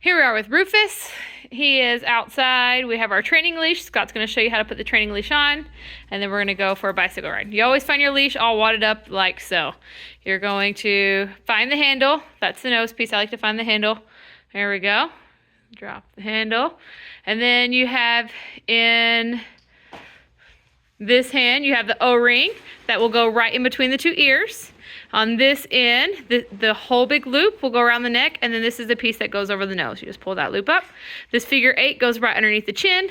Here we are with Rufus. He is outside. We have our training leash. Scott's going to show you how to put the training leash on, and then we're going to go for a bicycle ride. You always find your leash all wadded up like so. You're going to find the handle. That's the nose piece. I like to find the handle. There we go. Drop the handle. And then you have in this hand, you have the O-ring that will go right in between the two ears. On this end, the whole big loop will go around the neck, and then this is the piece that goes over the nose. You just pull that loop up. This figure 8 goes right underneath the chin,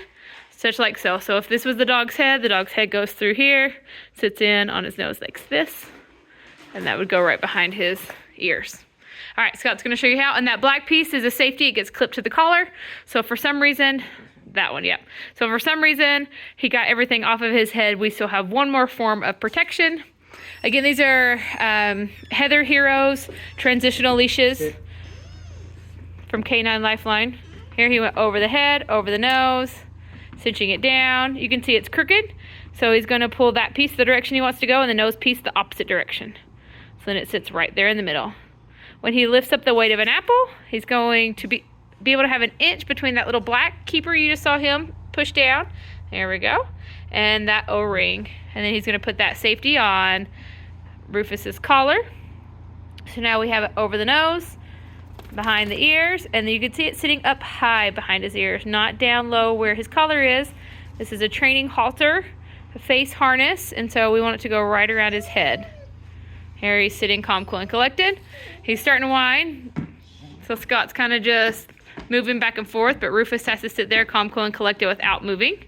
such like so. So if this was the dog's head goes through here, sits in on his nose like this, and that would go right behind his ears. All right, Scott's gonna show you how, and that black piece is a safety. It gets clipped to the collar. So for some reason, that one, yep. So for some reason, he got everything off of his head. We still have one more form of protection. Again, these are Heather Heroes transitional leashes from K9 Lifeline. Here he went over the head, over the nose, cinching it down. You can see it's crooked, so he's going to pull that piece the direction he wants to go and the nose piece the opposite direction. So then it sits right there in the middle. When he lifts up the weight of an apple, he's going to be able to have an inch between that little black keeper you just saw him push down. There we go. And that O-ring. And then he's going to put that safety on Rufus's collar. So now we have it over the nose, behind the ears, and then you can see it sitting up high behind his ears, not down low where his collar is. This is a training halter, a face harness, and so we want it to go right around his head. Here he's sitting calm, cool, and collected. He's starting to whine, so Scott's kind of just moving back and forth, but Rufus has to sit there calm, cool, and collected without moving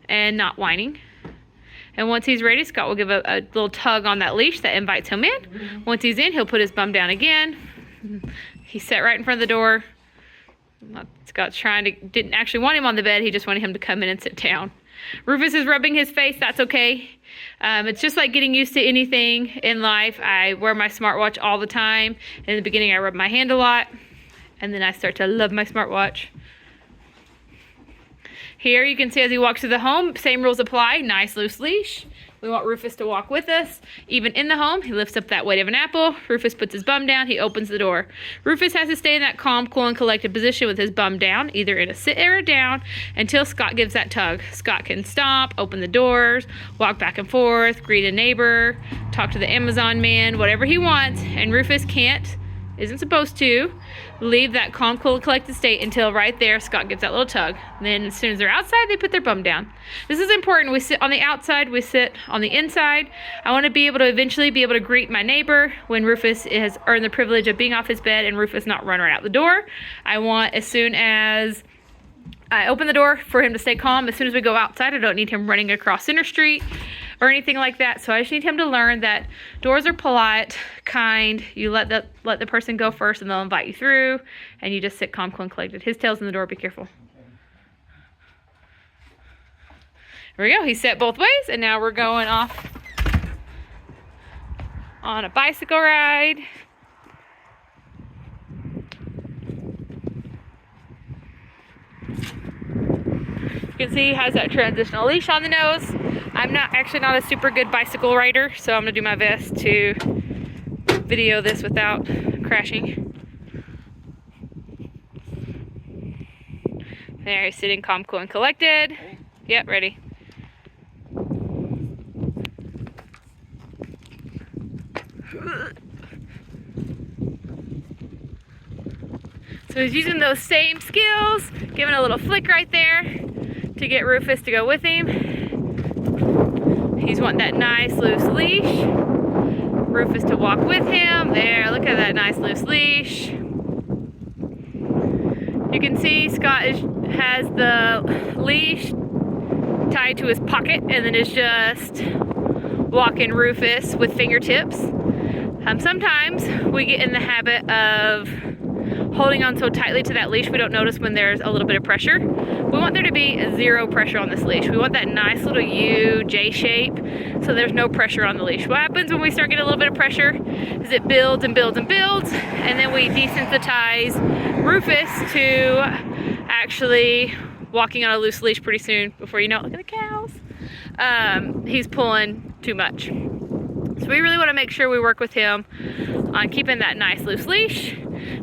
and not whining. And once he's ready, Scott will give a little tug on that leash that invites him in. Once he's in, he'll put his bum down again. He's set right in front of the door. Scott's didn't actually want him on the bed. He just wanted him to come in and sit down. Rufus is rubbing his face. That's okay. It's just like getting used to anything in life. I wear my smartwatch all the time. In the beginning, I rub my hand a lot. And then I start to love my smartwatch. Here you can see as he walks through the home, same rules apply. Nice loose leash. We want Rufus to walk with us. Even in the home, he lifts up that weight of an apple. Rufus puts his bum down. He opens the door. Rufus has to stay in that calm, cool, and collected position with his bum down, either in a sit or a down, until Scott gives that tug. Scott can stomp, open the doors, walk back and forth, greet a neighbor, talk to the Amazon man, whatever he wants. And Rufus isn't supposed to leave that calm, cool, collected state until right there Scott gives that little tug. And then as soon as they're outside, they put their bum down. This is important. We sit on the outside, we sit on the inside. I want to be able to eventually be able to greet my neighbor when Rufus has earned the privilege of being off his bed and Rufus not run right out the door. I want, as soon as I open the door, for him to stay calm. As soon as we go outside, I don't need him running across Center Street or anything like that. So I just need him to learn that doors are polite, kind. You let the person go first and they'll invite you through, and you just sit calm, cool, and collected. His tail's in the door, be careful. There we go, he's set both ways, and now we're going off on a bicycle ride. You can see he has that transitional leash on the nose. I'm actually not a super good bicycle rider, so I'm gonna do my best to video this without crashing. There, he's sitting calm, cool, and collected. Yep, ready. So he's using those same skills, giving a little flick right there to get Rufus to go with him. He's wanting that nice loose leash. Rufus to walk with him. There, look at that nice loose leash. You can see Scott has the leash tied to his pocket and then is just walking Rufus with fingertips. Sometimes we get in the habit of holding on so tightly to that leash we don't notice when there's a little bit of pressure. We want there to be zero pressure on this leash. We want that nice little U, J shape, so there's no pressure on the leash. What happens when we start getting a little bit of pressure is it builds and builds and builds, and then we desensitize Rufus to actually walking on a loose leash pretty soon. Before you know it, look at the cows. He's pulling too much. So we really want to make sure we work with him on keeping that nice loose leash.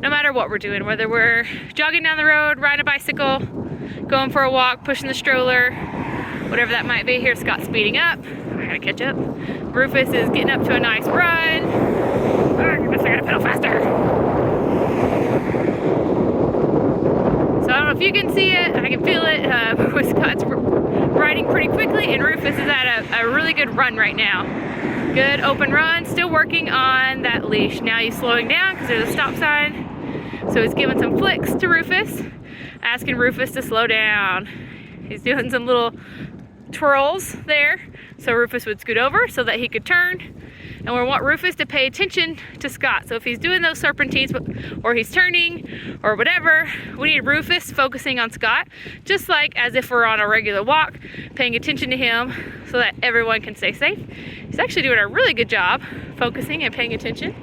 no matter what we're doing, whether we're jogging down the road, riding a bicycle, going for a walk, pushing the stroller, whatever that might be. Here, Scott's speeding up. I gotta catch up. Rufus is getting up to a nice run. I guess I gotta pedal faster. So I don't know if you can see it, I can feel it. Scott's riding pretty quickly, and Rufus is at a really good run right now. Good open run, still working on that leash. Now he's slowing down because there's a stop sign. So he's giving some flicks to Rufus, asking Rufus to slow down. He's doing some little twirls there, so Rufus would scoot over so that he could turn. And we want Rufus to pay attention to Scott. So if he's doing those serpentines or he's turning or whatever, we need Rufus focusing on Scott, just like as if we're on a regular walk, paying attention to him so that everyone can stay safe. He's actually doing a really good job focusing and paying attention.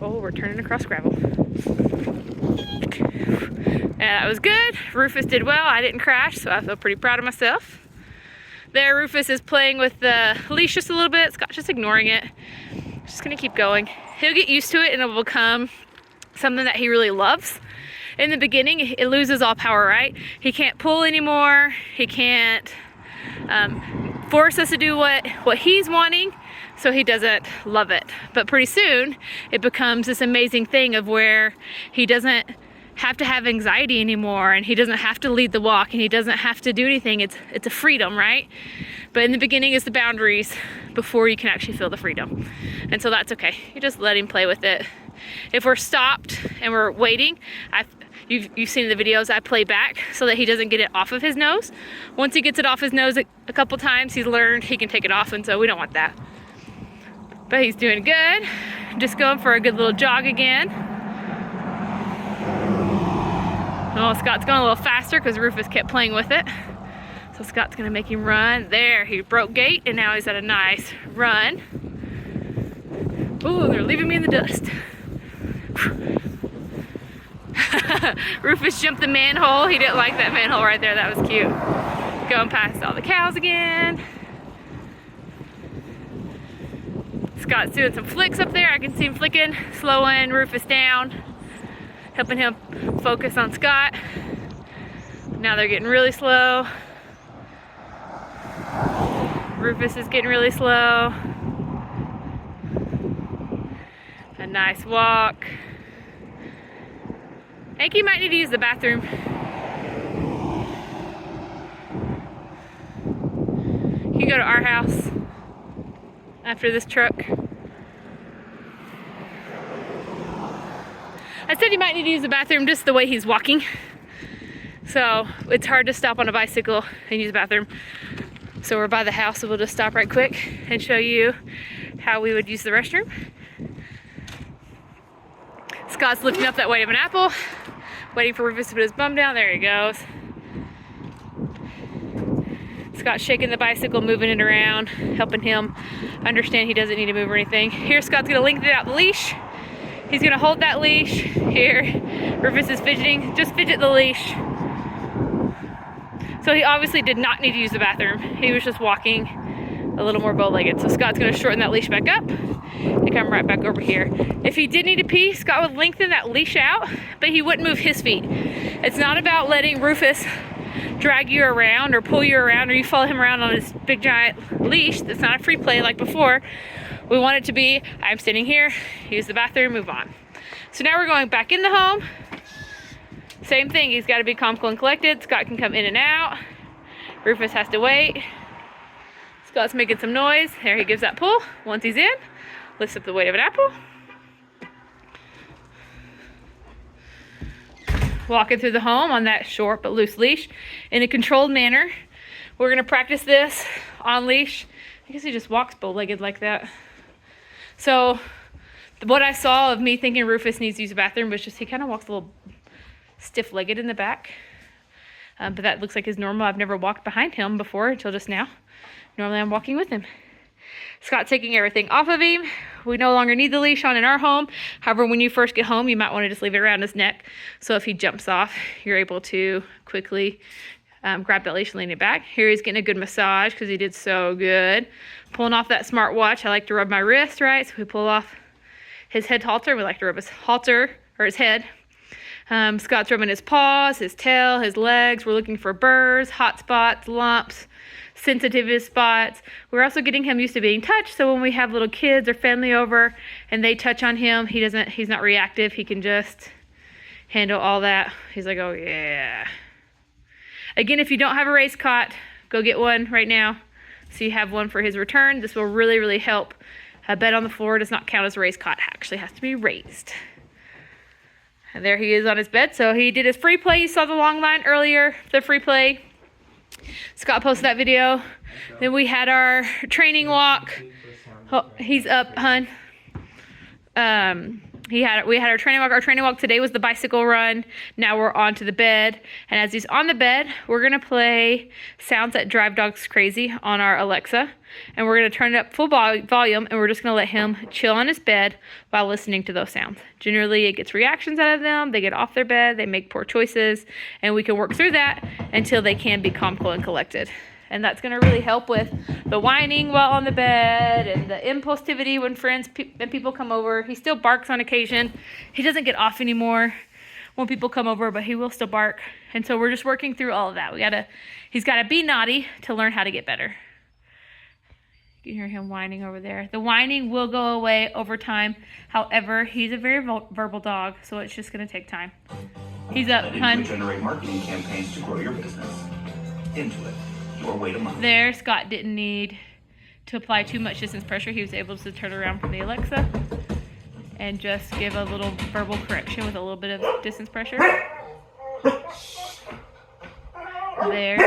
Oh, we're turning across gravel. And that was good. Rufus did well. I didn't crash, so I feel pretty proud of myself. There, Rufus is playing with the leash just a little bit. Scott's just ignoring it. Just gonna keep going. He'll get used to it and it will become something that he really loves. In the beginning, it loses all power, right? He can't pull anymore. He can't force us to do what he's wanting, so he doesn't love it. But pretty soon, it becomes this amazing thing of where he doesn't have to have anxiety anymore, and he doesn't have to lead the walk, and he doesn't have to do anything. It's a freedom, right? But in the beginning, it's the boundaries before you can actually feel the freedom. And so that's okay. You just let him play with it. If we're stopped and we're waiting, you've seen the videos, I play back so that he doesn't get it off of his nose. Once he gets it off his nose a couple times, he's learned he can take it off, and so we don't want that. But he's doing good. Just going for a good little jog again. Oh, Scott's going a little faster because Rufus kept playing with it. So Scott's gonna make him run. There, he broke gait and now he's at a nice run. Ooh, they're leaving me in the dust. Rufus jumped the manhole. He didn't like that manhole right there. That was cute. Going past all the cows again. Scott's doing some flicks up there. I can see him flicking, slowing Rufus down, helping him focus on Scott. Now they're getting really slow. Rufus is getting really slow. A nice walk. I think he might need to use the bathroom. You can go to our house after this truck. I said he might need to use the bathroom just the way he's walking. So it's hard to stop on a bicycle and use the bathroom. So we're by the house, so we'll just stop right quick and show you how we would use the restroom. Scott's lifting up that weight of an apple, waiting for Rufus to put his bum down. There he goes. Scott's shaking the bicycle, moving it around, helping him understand he doesn't need to move or anything. Here, Scott's gonna lengthen out the leash. He's gonna hold that leash. Here, Rufus is fidgeting. Just fidget the leash. So he obviously did not need to use the bathroom. He was just walking a little more bow-legged. So Scott's gonna shorten that leash back up and come right back over here. If he did need to pee, Scott would lengthen that leash out, but he wouldn't move his feet. It's not about letting Rufus drag you around or pull you around or you follow him around on his big giant leash. That's not a free play like before. We want it to be, I'm standing here, use the bathroom, move on. So now we're going back in the home. Same thing, he's got to be calm, cool, and collected. Scott can come in and out. Rufus has to wait. Scott's making some noise. There, he gives that pull. Once he's in, lifts up the weight of an apple. Walking through the home on that short but loose leash in a controlled manner. We're gonna practice this on leash. I guess he just walks bow-legged like that. So what I saw of me thinking Rufus needs to use the bathroom was just he kind of walks a little stiff-legged in the back. But that looks like his normal. I've never walked behind him before until just now. Normally I'm walking with him. Scott's taking everything off of him. We no longer need the leash on in our home. However, when you first get home, you might want to just leave it around his neck. So if he jumps off, you're able to quickly grab that leash and lean it back. Here he's getting a good massage because he did so good. Pulling off that smartwatch. I like to rub my wrist, right? So we pull off his head halter. We like to rub his halter, or his head. Scott's rubbing his paws, his tail, his legs. We're looking for burrs, hot spots, lumps, sensitive spots. We're also getting him used to being touched, so when we have little kids or family over and they touch on him, he's not reactive. He can just handle all that. He's like, oh yeah. Again, if you don't have a race cot, go get one right now so you have one for his return. This will really, really help. A bed on the floor does not count as a race cot. It actually has to be raised. And there he is on his bed. So he did his free play. You saw the long line earlier, the free play. Scott posted that video. Then we had our training walk. Oh, he's up, hun. We had our training walk. Our training walk today was the bicycle run. Now we're on to the bed. And as he's on the bed, we're going to play sounds that drive dogs crazy on our Alexa. And we're going to turn it up full volume, and we're just going to let him chill on his bed while listening to those sounds. Generally, it gets reactions out of them. They get off their bed. They make poor choices. And we can work through that until they can be calm, cool, and collected. And that's going to really help with the whining while on the bed and the impulsivity when friends and people come over. He still barks on occasion. He doesn't get off anymore when people come over, but he will still bark. And so we're just working through all of that. He's got to be naughty to learn how to get better. You can hear him whining over there. The whining will go away over time. However, he's a very verbal dog, so it's just going to take time. He's up, hun. Generate marketing campaigns to grow your business. Into it. There, Scott didn't need to apply too much distance pressure. He was able to turn around from the Alexa and just give a little verbal correction with a little bit of distance pressure. There,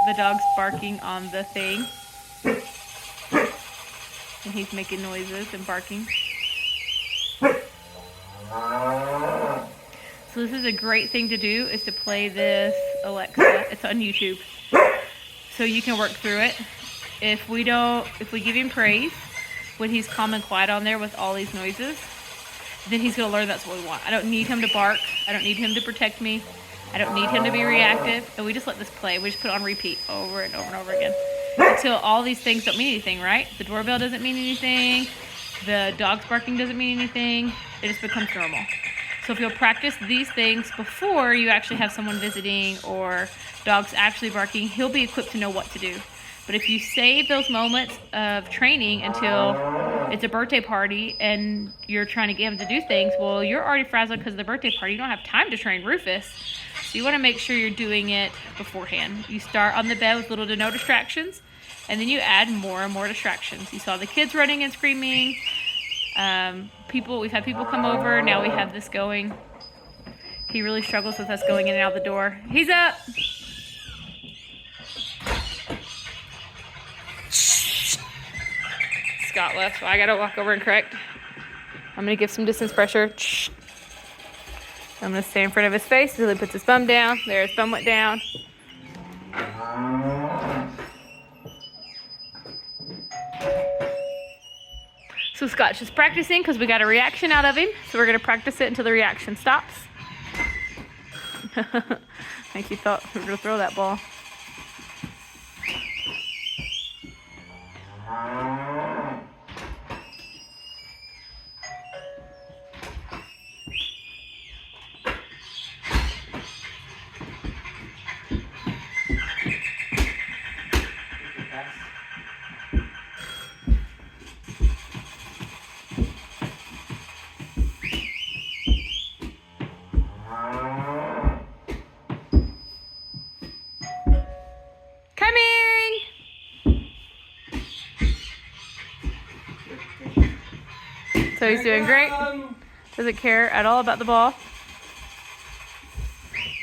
the dog's barking on the thing. And he's making noises and barking. So this is a great thing to do, is to play this Alexa. It's on YouTube. So you can work through it. If we give him praise when he's calm and quiet on there with all these noises, then he's gonna learn that's what we want. I don't need him to bark. I don't need him to protect me. I don't need him to be reactive. And we just let this play. We just put it on repeat over and over and over again until all these things don't mean anything, right? The doorbell doesn't mean anything. The dog's barking doesn't mean anything. It just becomes normal. So if you'll practice these things before you actually have someone visiting or dogs actually barking, he'll be equipped to know what to do. But if you save those moments of training until it's a birthday party and you're trying to get him to do things, well, you're already frazzled because of the birthday party. You don't have time to train Rufus. So you want to make sure you're doing it beforehand. You start on the bed with little to no distractions, and then you add more and more distractions. You saw the kids running and screaming. We've had people come over. Now we have this going. He really struggles with us going in and out the door. He's up. Scott left, so I gotta walk over and correct. I'm gonna give some distance pressure. I'm gonna stay in front of his face until he puts his thumb down. There, his thumb went down. So Scott's just practicing because we got a reaction out of him. So we're gonna practice it until the reaction stops. I think he thought we were gonna throw that ball. So he's doing great. Doesn't care at all about the ball.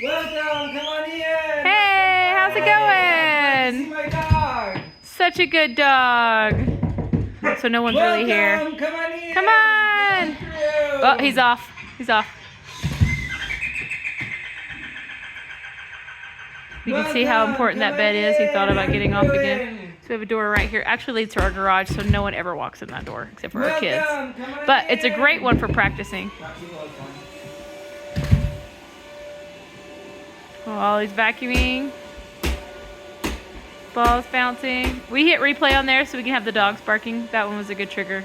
Welcome, come on in. Hey, how's it going? See my dog. Such a good dog. So no one's really here. Come on in. Come on. Oh, he's off. He's off. You can see how important that bed is. He thought about getting off again. So we have a door right here. Actually leads to our garage, so no one ever walks in that door except for our kids. But it's a great one for practicing. While he's vacuuming. Ball's bouncing. We hit replay on there so we can have the dogs barking. That one was a good trigger.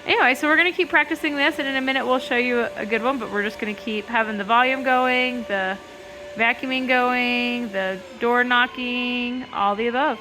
Anyway, so we're going to keep practicing this, and in a minute we'll show you a good one, but we're just going to keep having the volume going, the vacuuming going, the door knocking, all the above.